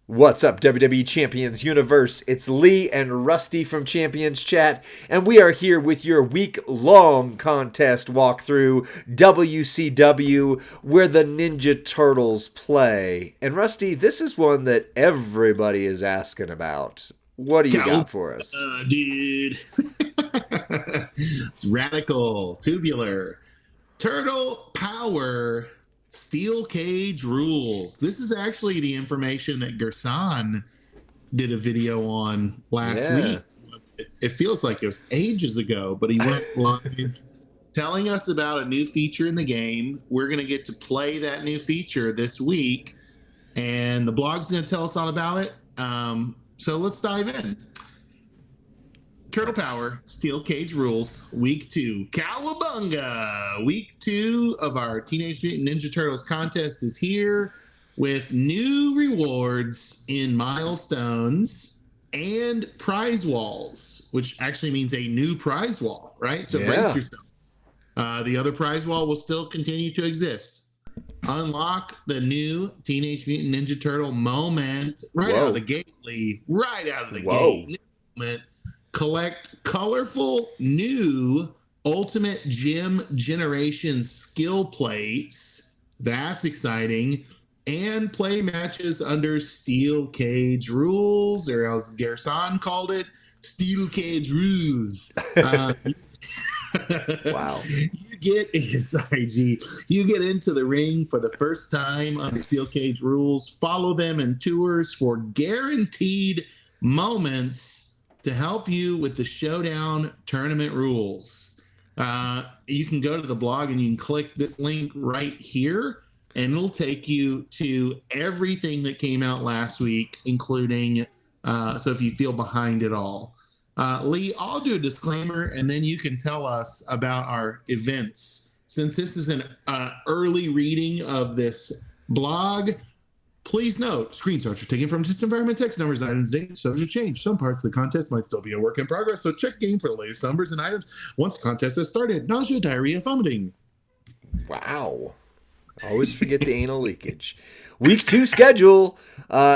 What's up, WWE Champions Universe? It's Lee and Rusty from Champions Chat, and we are here with your week-long contest walkthrough, WCW, where the Ninja Turtles play. And Rusty, this is one that everybody is asking about. What do you got for us? Dude. It's radical, tubular, turtle power, steel cage rules. This is actually the information that Gerson did a video on last week. It feels like it was ages ago, but he went live telling us about a new feature in the game. We're going to get to play that new feature this week, and the blog's going to tell us all about it. So let's dive in. Turtle Power, Steel Cage Rules, Week 2. Cowabunga! Week 2 of our Teenage Mutant Ninja Turtles contest is here with new rewards in milestones and prize walls, which actually means a new prize wall, right? So brace yourself. The other prize wall will still continue to exist. Unlock the new Teenage Mutant Ninja Turtle moment right out of the gate, Lee. Right out of the gate. Moment. Collect colorful new Ultimate Gym Generation skill plates. That's exciting. And play matches under Steel Cage Rules, or as Gerson called it, Steel Cage Rules. Wow. You get into the ring for the first time under Steel Cage Rules. Follow them in tours for guaranteed moments to help you with the Showdown tournament rules. You can go to the blog and you can click this link right here, and it'll take you to everything that came out last week, including, so if you feel behind it all. Lee, I'll do a disclaimer, and then you can tell us about our events. Since this is an early reading of this blog, please note, screenshots are taken from this environment, text numbers, items, dates, subject to change. Some parts of the contest might still be a work in progress, so check game for the latest numbers and items once the contest has started. Nausea, diarrhea, vomiting. Wow. Always forget the anal leakage. Week 2 schedule.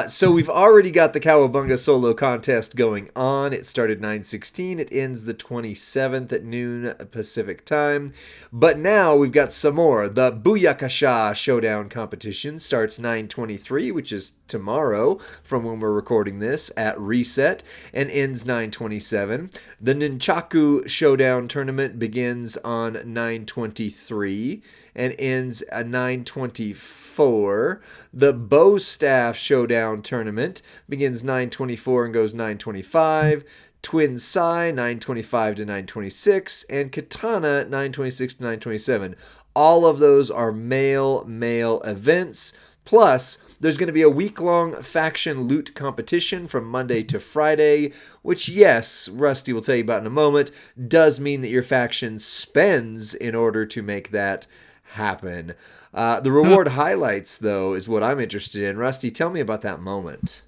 So we've already got the Cowabunga solo contest going on. It started 9/16. It ends the 27th at noon Pacific time. But now we've got some more. The Booyakasha Showdown competition starts 9/23, which is tomorrow from when we're recording this at reset, and ends 9/27. The Nunchaku Showdown tournament begins on 9/23 and ends at 9/24. The Bow Staff Showdown tournament begins 9/24 and goes 9/25. Twin Sai 9/25 to 9/26, and Katana 9/26 to 9/27. All of those are male events. Plus, there's going to be a week-long faction loot competition from Monday to Friday, which, yes, Rusty will tell you about in a moment, does mean that your faction spends in order to make that happen. The reward highlights, though, is what I'm interested in. Rusty, tell me about that moment.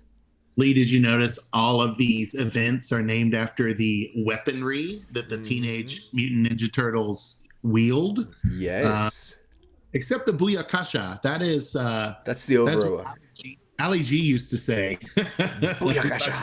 Lee, did you notice all of these events are named after the weaponry that the Teenage Mutant Ninja Turtles wield? Yes. Except the Booyakasha. That's the over. That's what Ali G used to say. Booyakasha.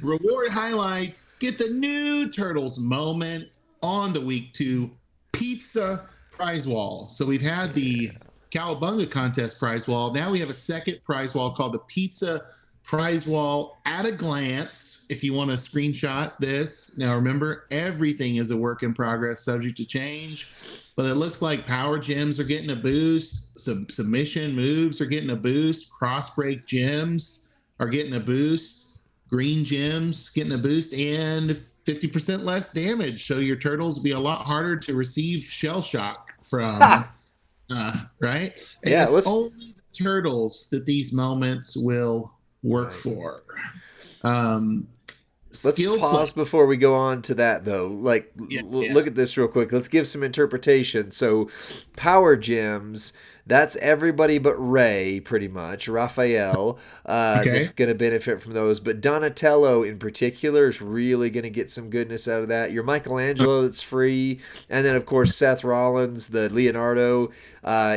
Reward highlights. Get the new Turtles moment on the Week 2 pizza prize wall. So we've had the Cowabunga contest prize wall. Now we have a second prize wall called the pizza prize wall at a glance. If you want to screenshot this. Now remember, everything is a work in progress, subject to change. But it looks like power gems are getting a boost. Submission moves are getting a boost. Cross break gems are getting a boost. Green gems getting a boost, and 50% less damage. So your turtles will be a lot harder to receive shell shock from. Right? And yeah, it's only the turtles that these moments will work for. Let's pause before we go on to that, though. Look at this real quick. Let's give some interpretation. So, power gems, That's everybody but Ray, pretty much. Raphael, Okay. that's going to benefit from those. But Donatello in particular is really going to get some goodness out of that. Your Michelangelo, that's free. And then, of course, Seth Rollins, the Leonardo.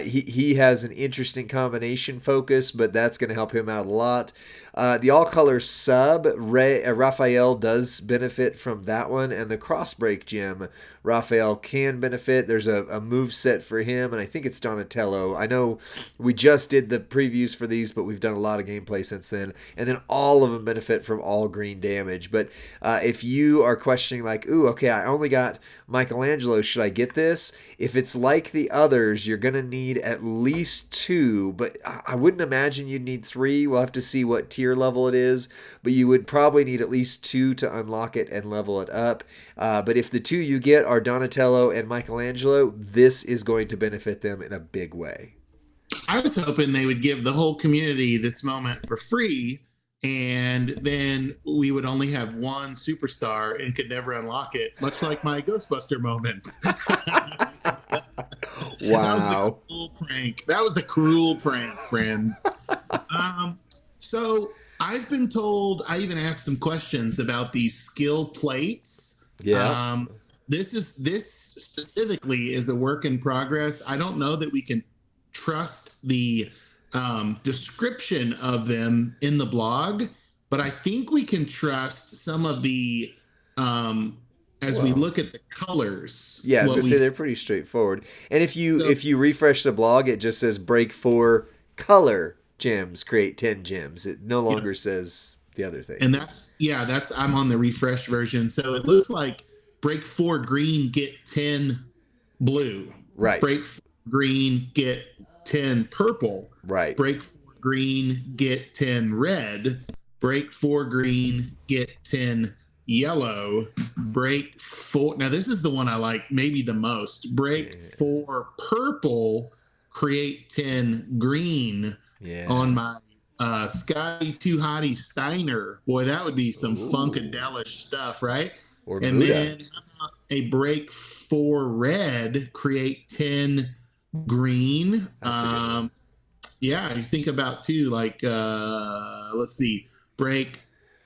He has an interesting combination focus, but that's going to help him out a lot. The all-color sub, Raphael does benefit from that one, and the cross-break gem, Raphael can benefit. There's a move set for him, and I think it's Donatello. I know we just did the previews for these, but we've done a lot of gameplay since then, and then all of them benefit from all green damage. But if you are questioning like, ooh, okay, I only got Michelangelo, should I get this? If it's like the others, you're going to need at least 2, but I wouldn't imagine you'd need 3. We'll have to see what tier level it is, but you would probably need at least 2 to unlock it and level it up. But if the 2 you get are Donatello and Michelangelo, this is going to benefit them in a big way. I was hoping they would give the whole community this moment for free, and then we would only have one superstar and could never unlock it, much like my Ghostbuster moment. Wow. That was a cruel prank, friends. So I've been told, I even asked some questions about these skill plates. Yeah. This specifically is a work in progress. I don't know that we can trust the description of them in the blog, but I think we can trust some of the we look at the colors. Yeah, I was gonna say they're pretty straightforward. And if you refresh the blog, it just says break 4 color gems, create 10 gems. It no longer says the other thing. And that's I'm on the refreshed version. So it looks like break 4 green, get 10 blue. Right. Break 4 green, get 10 purple. Right. Break 4 green, get 10 red. Break 4 green, get 10 yellow. Break 4. Now this is the one I like maybe the most. Break 4 purple, create 10 green. Yeah. On my Scotty Too Hottie Steiner. Boy, that would be some funkadelish stuff, right? Or and Buddha. Then how about a break 4 red, create 10 green. Yeah, you think about too, like let's see, break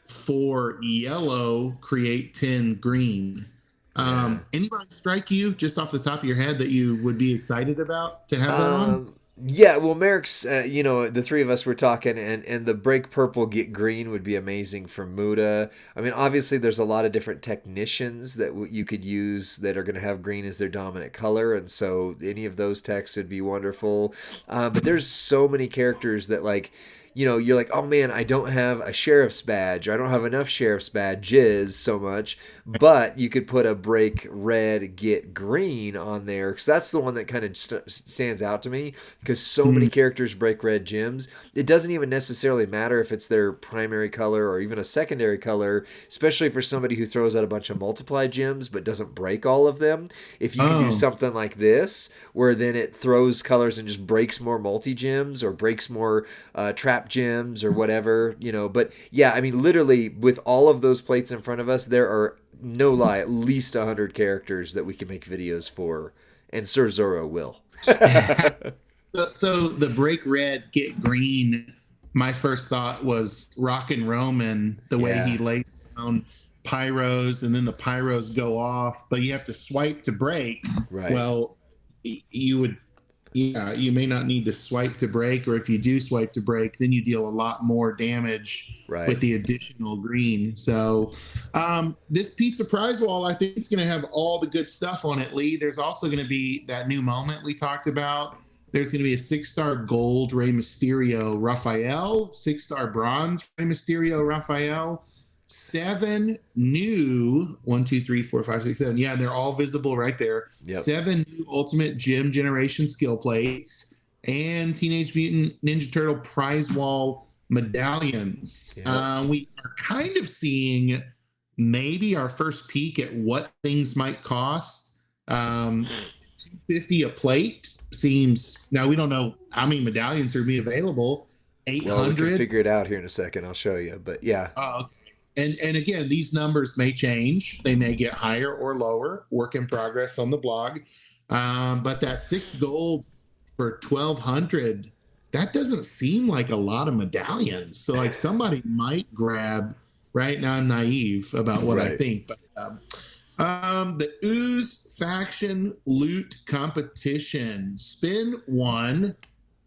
4 yellow, create 10 green. Anybody strike you just off the top of your head that you would be excited about to have that on? Yeah, well, Merrick's, the 3 of us were talking, and the break purple, get green would be amazing for Muda. I mean, obviously, there's a lot of different technicians that you could use that are going to have green as their dominant color, and so any of those techs would be wonderful. But there's so many characters that, like, you're like, oh man, I don't have a sheriff's badge, or I don't have enough sheriff's badges so much, but you could put a break red, get green on there, because that's the one that kind of stands out to me, because so many characters break red gems. It doesn't even necessarily matter if it's their primary color or even a secondary color, especially for somebody who throws out a bunch of multiply gems but doesn't break all of them. If you can do something like this, where then it throws colors and just breaks more multi-gems or breaks more trap gems or whatever, but yeah, I mean, literally with all of those plates in front of us, there are, no lie, at least 100 characters that we can make videos for, and Sir Zorro will. So the break red, get green, my first thought was Rockin' Roman, the way he lays down pyros and then the pyros go off, but you have to swipe to break. Right. Well, you may not need to swipe to break, or if you do swipe to break, then you deal a lot more damage with the additional green. So this pizza prize wall, I think, is going to have all the good stuff on it, Lee. There's also going to be that new moment we talked about. There's going to be a 6-star gold Rey Mysterio Raphael, 6-star bronze Rey Mysterio Raphael, 7 new 1, 2, 3, 4, 5, 6, 7. Yeah, they're all visible right there. Yep. 7 new Ultimate Gym Generation skill plates and Teenage Mutant Ninja Turtle prize wall medallions. Yep. We are kind of seeing maybe our first peek at what things might cost. $250 a plate seems. Now we don't know how many medallions are be available. 800. Well, we can figure it out here in a second. I'll show you. But yeah. And again, these numbers may change. They may get higher or lower. Work in progress on the blog. But that 6 gold for 1,200, that doesn't seem like a lot of medallions. So like somebody might grab. Right now, I'm naive about what I think, but the Ooze faction loot competition. Spin 1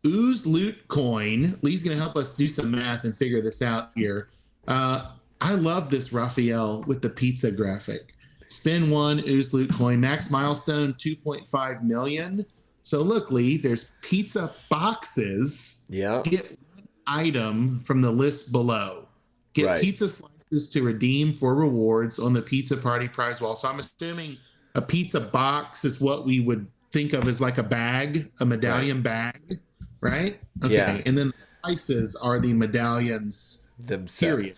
Ooze loot coin. Lee's going to help us do some math and figure this out here. I love this Raphael with the pizza graphic. Spin 1 Ooze loot coin. Max milestone 2.5 million. So look, Lee, there's pizza boxes. Yeah. Get one item from the list below. Get pizza slices to redeem for rewards on the Pizza Party prize wall. So I'm assuming a pizza box is what we would think of as like a bag, a medallion bag, right? Okay. Yeah. And then the slices are the medallions themselves. Period.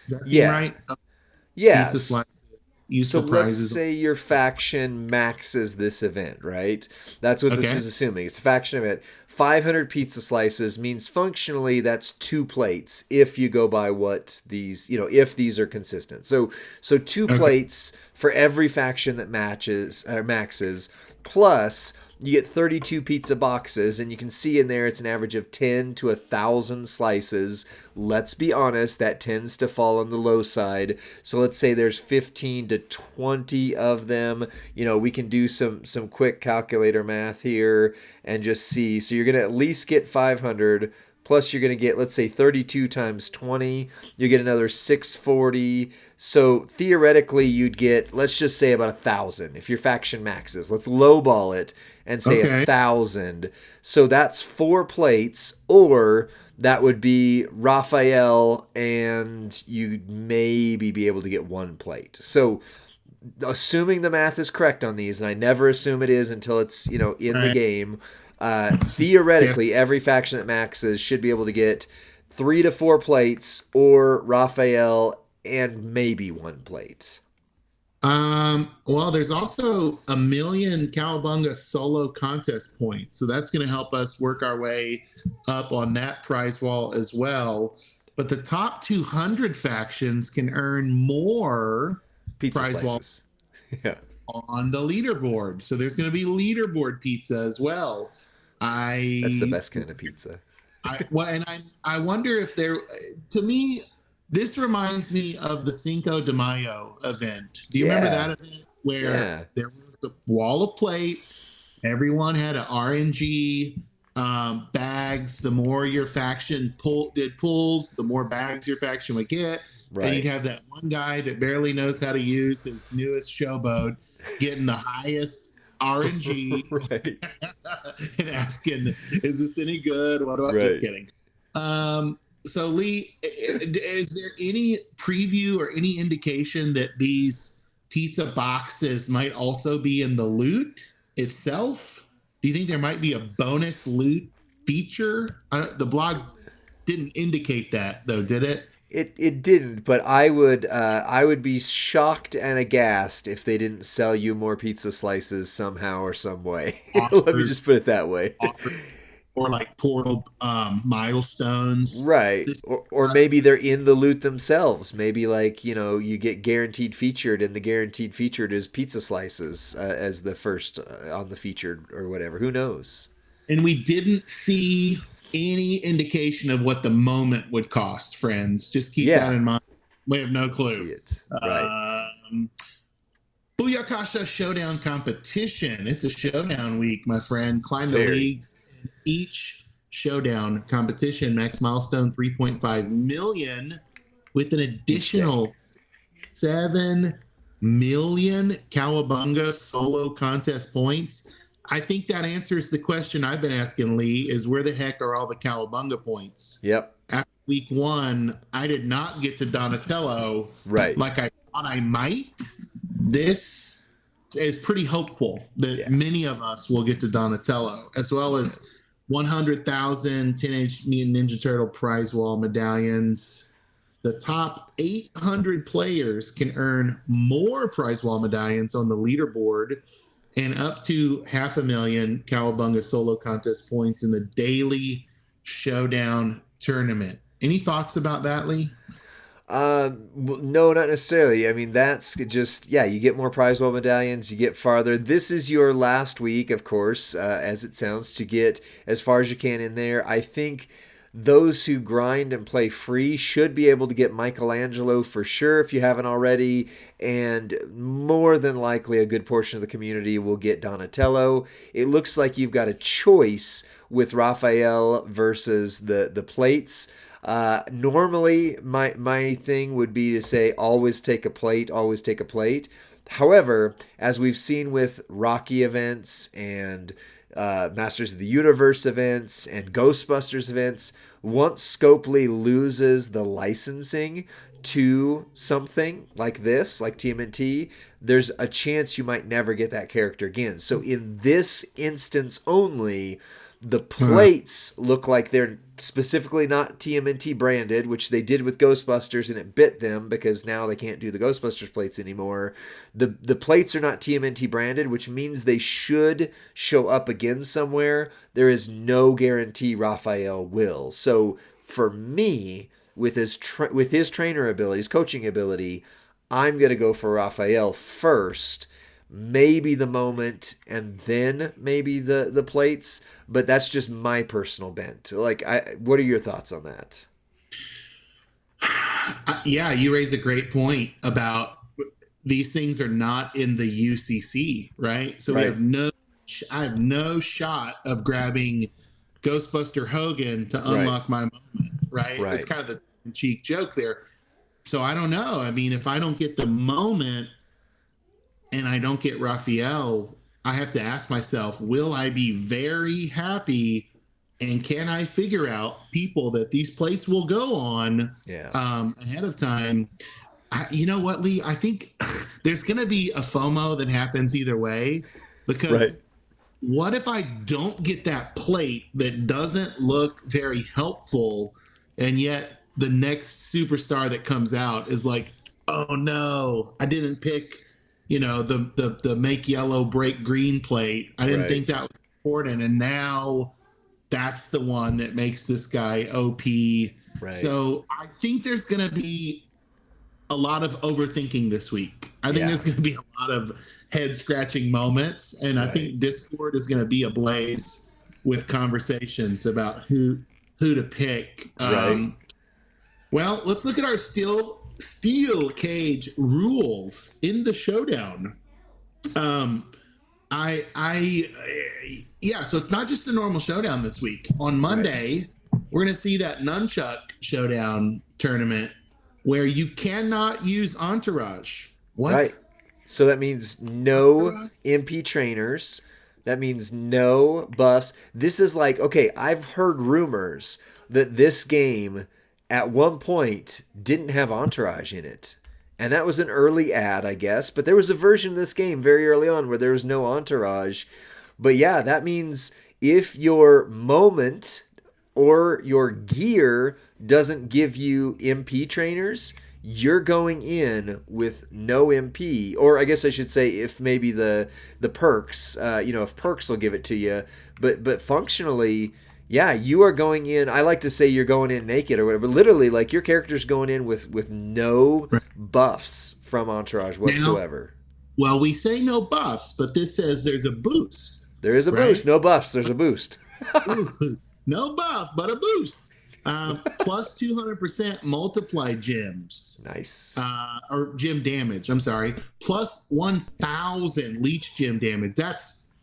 Does that seem right? Yes. Pizza slices. So let's say your faction maxes this event, right? That's what this is assuming. It's a faction event. 500 pizza slices means functionally that's 2 plates if you go by what these, if these are consistent. So 2 plates for every faction that maxes, plus you get 32 pizza boxes, and you can see in there it's an average of 10 to 1,000 slices. Let's be honest, that tends to fall on the low side. So let's say there's 15 to 20 of them. We can do some quick calculator math here and just see. So you're going to at least get 500. Plus, you're going to get, let's say, 32 times 20. You get another 640. So theoretically, you'd get, let's just say, about 1,000 if your faction maxes. Let's lowball it and say 1,000. So that's 4 plates, or that would be Raphael, and you'd maybe be able to get 1 plate. So assuming the math is correct on these, and I never assume it is until it's, in the game, theoretically, every faction that maxes should be able to get 3 to 4 plates, or Raphael and maybe 1 plate. Well, there's also 1 million Cowabunga solo contest points, so that's going to help us work our way up on that prize wall as well. But the top 200 factions can earn more pizza prize slices. Walls on the leaderboard. So there's going to be leaderboard pizza as well. That's the best kind of pizza. I wonder if to me, this reminds me of the Cinco de Mayo event. Do you remember that event where there was a wall of plates? Everyone had an RNG bags. The more your faction did pulls, the more bags your faction would get. Right. And you'd have that one guy that barely knows how to use his newest showboat getting the highest RNG and asking, is this any good? What do I just kidding? So Lee, is there any preview or any indication that these pizza boxes might also be in the loot itself? Do you think there might be a bonus loot feature? The blog didn't indicate that though, did it? It didn't, but I would be shocked and aghast if they didn't sell you more pizza slices somehow or some way. Let me just put it that way. Or like portal milestones. Right. Or maybe they're in the loot themselves. Maybe like, you get guaranteed featured, and the guaranteed featured is pizza slices as the first on the featured or whatever. Who knows? And we didn't see any indication of what the moment would cost, friends. Just keep that in mind. We have no clue. See it. Right. Booyakasha Showdown competition. It's a showdown week, my friend. Climb the leagues. Each showdown competition, max milestone 3.5 million, with an additional 7 million Cowabunga solo contest points. I think that answers the question I've been asking, Lee, is where the heck are all the Cowabunga points? Yep. After week 1, I did not get to Donatello like I thought I might. This is pretty hopeful that many of us will get to Donatello, as well as 100,000 Teenage Mutant Ninja Turtle prize wall medallions. The top 800 players can earn more prize wall medallions on the leaderboard, and up to 500,000 Cowabunga solo contest points in the daily showdown tournament. Any thoughts about that, Lee? No, not necessarily. I mean, that's just, yeah, you get more prize wall medallions, you get farther. This is your last week, of course, as it sounds, to get as far as you can in there. I think those who grind and play free should be able to get Michelangelo for sure if you haven't already, and more than likely a good portion of the community will get Donatello. It looks like you've got a choice with Raphael versus the plates. Normally, my thing would be to say always take a plate, always take a plate. However, as we've seen with Rocky events and Masters of the Universe events and Ghostbusters events, once Scopely loses the licensing to something like this, like TMNT, there's a chance you might never get that character again. So in this instance only, the plates look like they're specifically not TMNT branded, which they did with Ghostbusters, and it bit them because now they can't do the Ghostbusters plates anymore. The plates are not TMNT branded, which means they should show up again somewhere. There is no guarantee Raphael will. So for me, with his trainer ability, his coaching ability, I'm going to go for Raphael first. Maybe the moment, and then maybe the plates, but that's just my personal bent. Like, what are your thoughts on that? Yeah, you raised a great point about these things are not in the UCC, right? So Right. I have no shot of grabbing Ghostbuster Hogan to unlock my moment, right? Right. It's kind of the cheek joke there. So I don't know. I mean, if I don't get the moment and I don't get Raphael, I have to ask myself, will I be very happy? And can I figure out people that these plates will go on ahead of time? You know what, Lee? I think there's going to be a FOMO that happens either way, because what if I don't get that plate that doesn't look very helpful, and yet the next superstar that comes out is like, oh no, I didn't pick, the make yellow break green plate. I didn't think that was important, and now that's the one that makes this guy OP. Right. So I think there's going to be a lot of overthinking this week. I think there's going to be a lot of head scratching moments, and I think Discord is going to be ablaze with conversations about who to pick. Well, let's look at our steel cage rules in the Showdown. So it's not just a normal Showdown this week. On Monday, we're going to see that Nunchuck Showdown tournament where you cannot use Entourage. What? Right. So that means no MP trainers. That means no buffs. This is like, okay, I've heard rumors that this game at one point didn't have Entourage in it. And that was an early ad, I guess. But there was a version of this game very early on where there was no Entourage. But yeah, that means if your moment or your gear doesn't give you MP trainers, you're going in with no MP. Or I guess I should say, if maybe the perks, if perks will give it to you. But functionally, yeah, you are going in. I like to say you're going in naked or whatever. But literally, like, your character's going in with no buffs from Entourage whatsoever. Well, we say no buffs, but this says there's a boost. There is a boost. No buffs. There's a boost. No buff, but a boost. Plus 200% multiply gems. Nice. Or gem damage. I'm sorry. Plus 1,000 leech gem damage.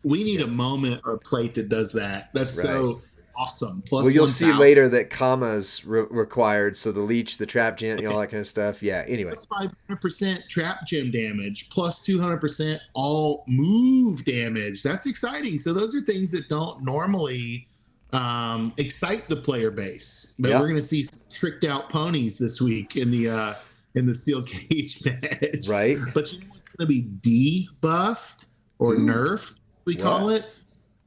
We need a moment or a plate that does that. That's so awesome. Plus, well, you'll see later that commas required. So the leech, the trap gem, all that kind of stuff. Yeah. Anyway. Plus 500% trap gem damage. Plus 200% all move damage. That's exciting. So those are things that don't normally excite the player base, but we're going to see some tricked out ponies this week in the steel cage match, right? But you know what's going to be debuffed or nerfed? We call it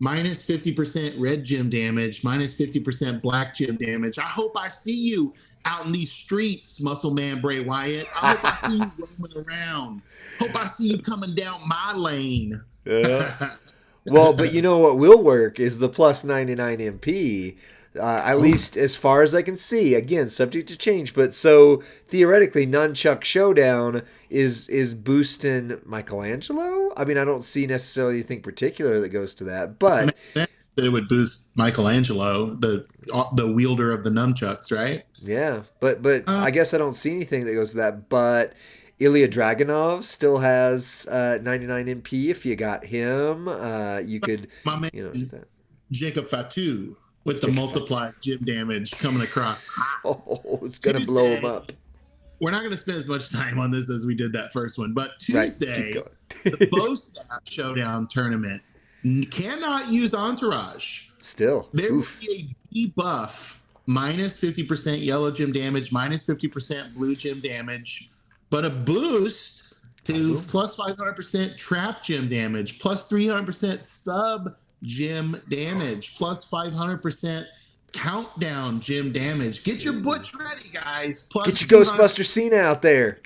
minus 50% red gem damage, minus 50% black gem damage. I hope I see you out in these streets, Muscle Man Bray Wyatt. I hope I see you roaming around. Hope I see you coming down my lane. Well, but you know what will work is the plus 99 MP. At least as far as I can see. Again, subject to change. But so theoretically, Nunchuck Showdown is boosting Michelangelo. I mean, I don't see necessarily anything particular that goes to that, but it would boost Michelangelo, the wielder of the nunchucks, right? yeah. But I guess I don't see anything that goes to that. But Ilya Dragunov still has 99 MP. If you got him, you could My man, do that. Jacob Fatu with the multiplied gym damage coming across. Oh, it's gonna blow him up. We're not going to spend as much time on this as we did that first one, but Tuesday, right, the Bow Staff Showdown tournament cannot use Entourage. Still, there will be a debuff, minus 50% yellow gym damage, minus 50% blue gym damage, but a boost to plus 500% trap gym damage, plus 300% sub gym damage, plus 500% countdown gym damage. Get your butch ready, guys. Plus get your Ghostbuster Cena out there.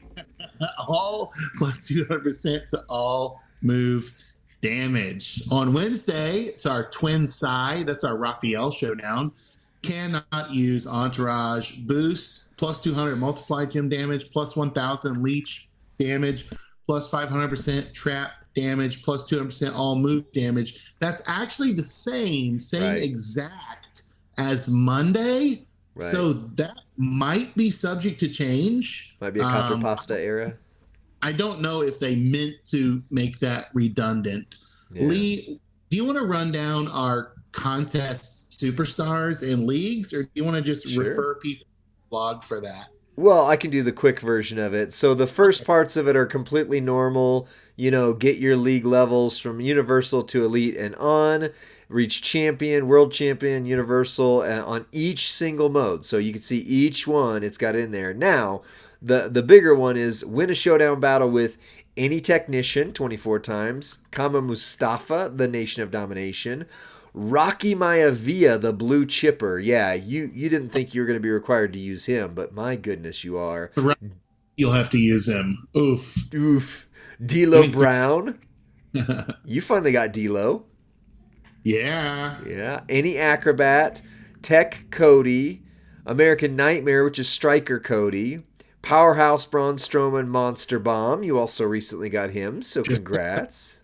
All plus 200% to all move damage. On Wednesday, it's our twin Psy. That's our Raphael Showdown. Cannot use Entourage boost, plus 200 multiplied gym damage, plus 1,000 leech damage, plus 500% trap damage, plus 200% all move damage. That's actually the same right. exact as Monday. Right. So that might be subject to change. Might be a copper pasta era. I don't know if they meant to make that redundant. Yeah. Lee, do you want to run down our contest superstars and leagues, or do you want to just refer people to the blog for that? Well, I can do the quick version of it. So the first parts of it are completely normal. Get your league levels from Universal to Elite and on. Reach Champion, World Champion, Universal on each single mode. So you can see each one. It's got in there. Now, the bigger one is win a showdown battle with any technician 24 times. Kama Mustafa, the Nation of Domination. Rocky Maivia, the blue chipper. Yeah, you didn't think you were going to be required to use him, but my goodness, you are. You'll have to use him. Oof. Oof. D'Lo Brown. You finally got D'Lo. Yeah. Yeah. Any Acrobat. Tech Cody. American Nightmare, which is Striker Cody. Powerhouse Braun Strowman Monster Bomb. You also recently got him, so congrats.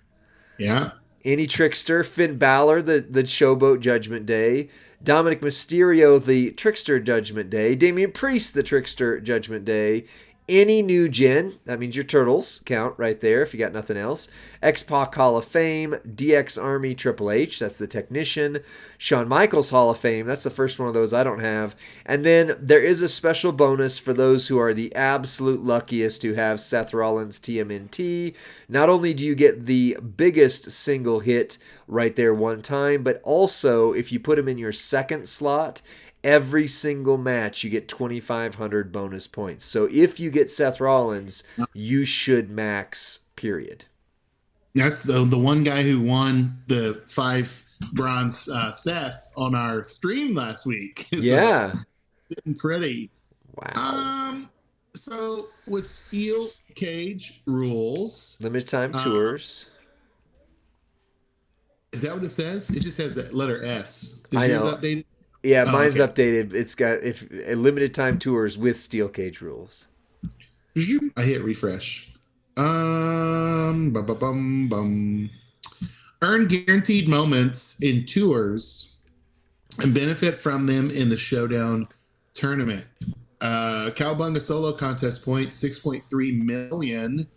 Yeah. Any Trickster, Finn Balor, the Showboat Judgment Day, Dominic Mysterio, the Trickster Judgment Day, Damian Priest, the Trickster Judgment Day, any new gen, that means your Turtles count right there if you got nothing else, X-Pac Hall of Fame, DX Army Triple H, that's the Technician, Shawn Michaels Hall of Fame, that's the first one of those I don't have, and then there is a special bonus for those who are the absolute luckiest who have Seth Rollins TMNT. Not only do you get the biggest single hit right there one time, but also if you put him in your second slot, every single match you get 2,500 bonus points. So if you get Seth Rollins, you should max, period. That's the one guy who won the 5 bronze Seth on our stream last week. Yeah. Getting pretty. Wow. So with steel cage rules. Limited time tours. Is that what it says? It just has that letter S. I know. Updated? Yeah, mine's updated. It's got limited time tours with steel cage rules. I hit refresh. Earn guaranteed moments in tours and benefit from them in the Showdown tournament. Cowabunga solo contest points 6.3 million.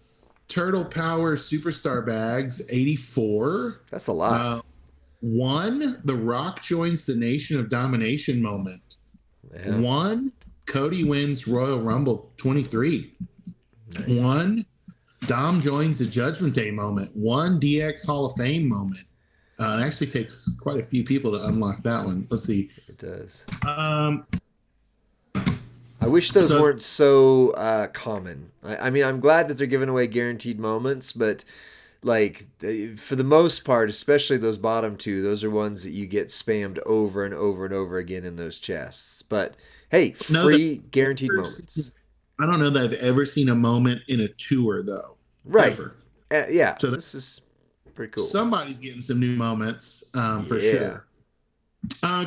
Turtle Power Superstar bags 84. That's a lot. 1, The Rock joins the Nation of Domination moment. Yeah. 1, Cody wins Royal Rumble 23. Nice. 1, Dom joins the Judgment Day moment. 1, DX Hall of Fame moment. It actually takes quite a few people to unlock that one. Let's see. It does. I wish those weren't so common. I mean, I'm glad that they're giving away guaranteed moments, but like for the most part, especially those bottom 2, those are ones that you get spammed over and over and over again in those chests. But hey, free guaranteed moments. I don't know that I've ever seen a moment in a tour though. Right. Ever. Yeah. So this is pretty cool. Somebody's getting some new moments for sure.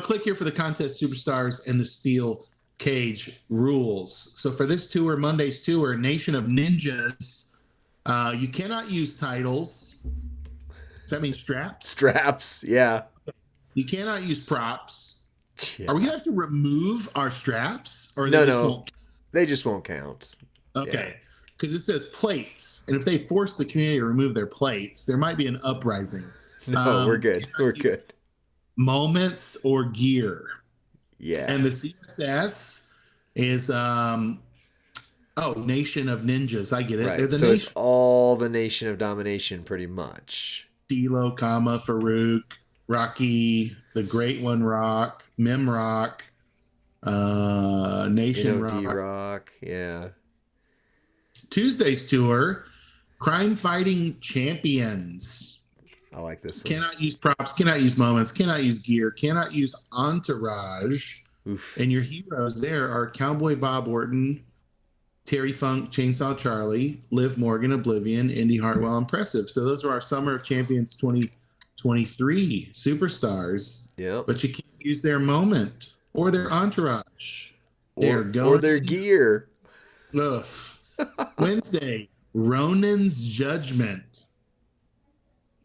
Click here for the contest superstars and the steel cage rules. So for this tour, Monday's tour, Nation of Ninjas, you cannot use titles. Does that mean straps? Straps, yeah. You cannot use props. Yeah. Are we gonna have to remove our straps, or No, they just won't count. Okay, because it says plates, and if they force the community to remove their plates, there might be an uprising. No, we're good. We're good. Moments or gear. Yeah. And the CSS is Nation of Ninjas. I get it. Right. So it's all the Nation of Domination, pretty much. D'Lo, Farouk, Rocky, the Great One Rock, Mem Rock, Nation Rock. D-Rock, yeah. Tuesday's tour, Crime Fighting Champions. I like this one. Cannot use props, cannot use moments, cannot use gear, cannot use entourage. Oof. And your heroes there are Cowboy Bob Orton, Terry Funk, Chainsaw Charlie, Liv Morgan, Oblivion, Indy Hartwell, Impressive. So those are our Summer of Champions 2023 superstars. Yeah. But you can't use their moment or their entourage. Or their gear. Ugh. Wednesday, Ronan's Judgment.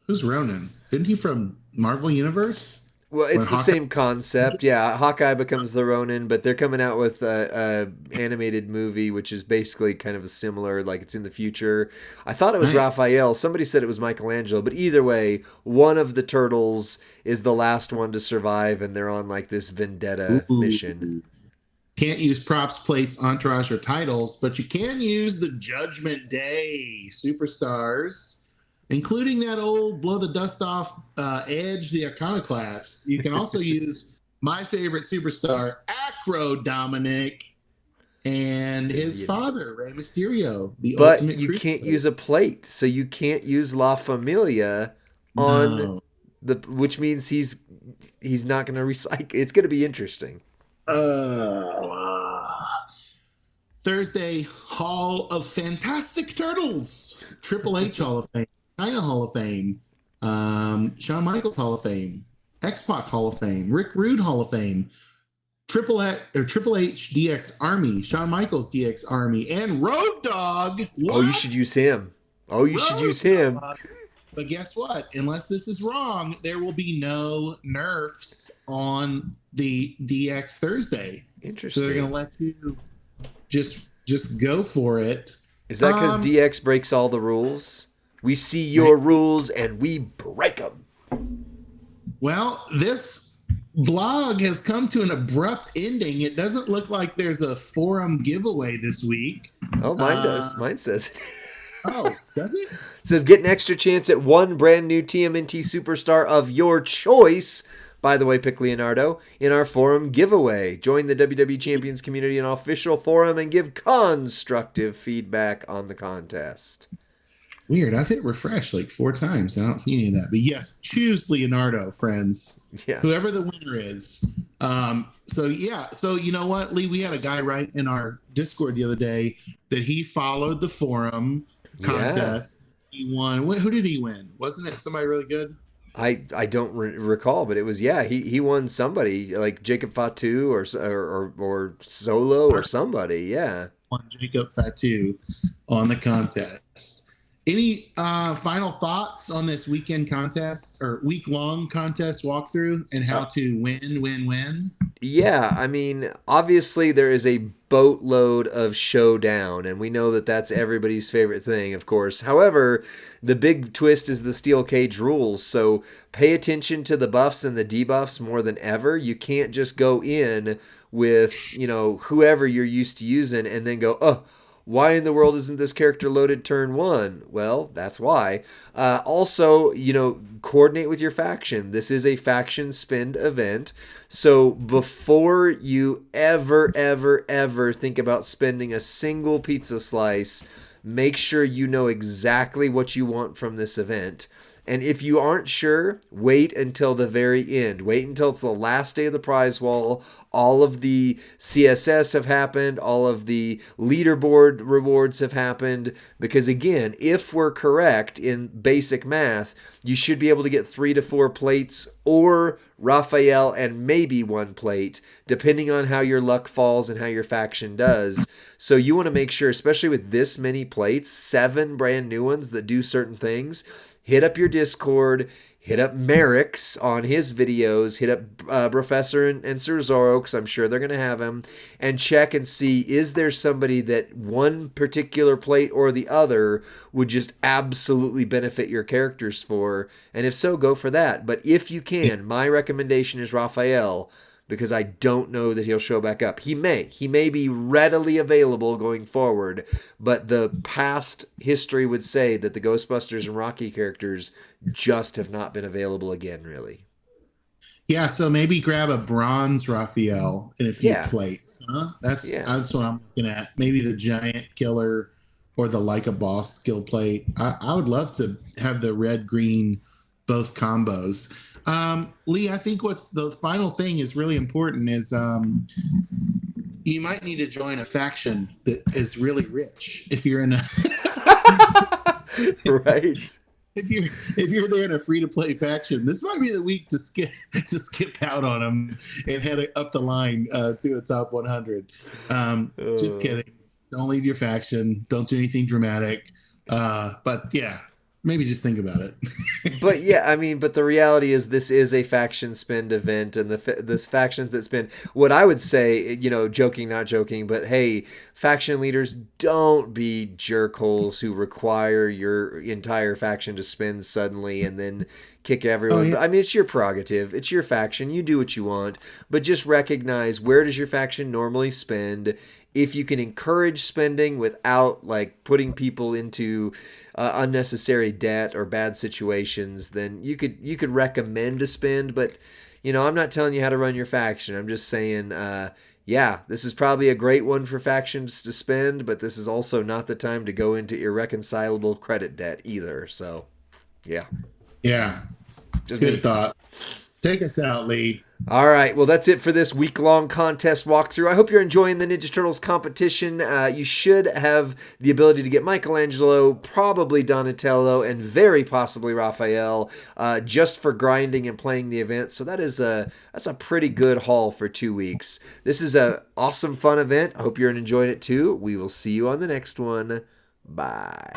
Who's Ronan? Isn't he from Marvel Universe? Well, it's the same concept. Yeah, Hawkeye becomes the Ronin, but they're coming out with a animated movie, which is basically kind of a similar, like it's in the future. I thought it was Raphael. Somebody said it was Michelangelo, but either way, one of the turtles is the last one to survive, and they're on like this vendetta mission. Can't use props, plates, entourage, or titles, but you can use the Judgment Day superstars, including that old blow the dust off Edge, the Iconoclast. You can also use my favorite superstar, Acro Dominic, and his father, Rey Mysterio. But you can't use a plate, so you can't use La Familia on which means he's not going to recycle. It's going to be interesting. Thursday, Hall of Fantastic Turtles, Triple H Hall of Fame, China Hall of Fame, Shawn Michaels Hall of Fame, X-Pac Hall of Fame, Rick Rude Hall of Fame, Triple H DX Army, Shawn Michaels DX Army, and Road Dogg. What? Oh, you should use him. But guess what? Unless this is wrong, there will be no nerfs on the DX Thursday. Interesting. So they're going to let you just go for it. Is that because DX breaks all the rules? We see your rules and we break them. Well, this blog has come to an abrupt ending. It doesn't look like there's a forum giveaway this week. Oh, mine does. Mine says it. Oh, does it? It says get an extra chance at one brand new TMNT superstar of your choice. By the way, pick Leonardo in our forum giveaway. Join the WWE Champions community in our official forum and give constructive feedback on the contest. Weird. I've hit refresh like 4 times. I don't see any of that. But yes, choose Leonardo, friends. Yeah. Whoever the winner is. So you know what, Lee? We had a guy write in our Discord the other day that he followed the forum contest. Yeah. He won. Who did he win? Wasn't it somebody really good? I don't recall, but it was he won somebody like Jacob Fatu or Solo or somebody. Yeah. Won Jacob Fatu on the contest. Any final thoughts on this weekend contest or week-long contest walkthrough and how to win? Yeah, I mean, obviously there is a boatload of Showdown, and we know that that's everybody's favorite thing, of course. However, the big twist is the steel cage rules, so pay attention to the buffs and the debuffs more than ever. You can't just go in with, whoever you're used to using and then go, why in the world isn't this character loaded turn 1? Well, that's why. Also, coordinate with your faction. This is a faction spend event. So before you ever think about spending a single pizza slice, make sure you know exactly what you want from this event. And if you aren't sure, wait until the very end. Wait until it's the last day of the prize wall. All of the CSS have happened. All of the leaderboard rewards have happened. Because again, if we're correct in basic math, you should be able to get 3 to 4 plates or Raphael, and maybe one plate, depending on how your luck falls and how your faction does. So you want to make sure, especially with this many plates, 7 brand new ones that do certain things, hit up your Discord, hit up Merrick's on his videos, hit up Professor and Sir Zorro, because I'm sure they're going to have him, and check and see, is there somebody that one particular plate or the other would just absolutely benefit your characters for, and if so, go for that. But if you can, my recommendation is Raphael, because I don't know that he'll show back up. He may be readily available going forward, but the past history would say that the Ghostbusters and Rocky characters just have not been available again, really. Yeah, so maybe grab a bronze Raphael in a few plates. Huh? That's what I'm looking at. Maybe the giant killer or the like a boss skill plate. I would love to have the red green both combos. Lee, I think what's the final thing is really important is you might need to join a faction that is really rich if you're in a right. If you're there in a free to play faction, this might be the week to skip out on them and head up the line to the top 100. Just kidding. Don't leave your faction. Don't do anything dramatic. But yeah. Maybe just think about it. But yeah, I mean, but the reality is this is a faction spend event, and this factions that spend. What I would say, joking, not joking, but hey, faction leaders, don't be jerkholes who require your entire faction to spend suddenly and then kick everyone. Oh, yeah. I mean, it's your prerogative. It's your faction. You do what you want, but just recognize, where does your faction normally spend? If you can encourage spending without putting people into unnecessary debt or bad situations, then you could recommend a spend. But I'm not telling you how to run your faction. I'm just saying, this is probably a great one for factions to spend, but this is also not the time to go into irreconcilable credit debt either. So, yeah. Just good thought. Take us out, Lee. All right, well, that's it for this week-long contest walkthrough. I hope you're enjoying the Ninja Turtles competition. You should have the ability to get Michelangelo, probably Donatello, and very possibly Raphael, just for grinding and playing the event. So that's a pretty good haul for 2 weeks. This is an awesome, fun event. I hope you're enjoying it too. We will see you on the next one. Bye.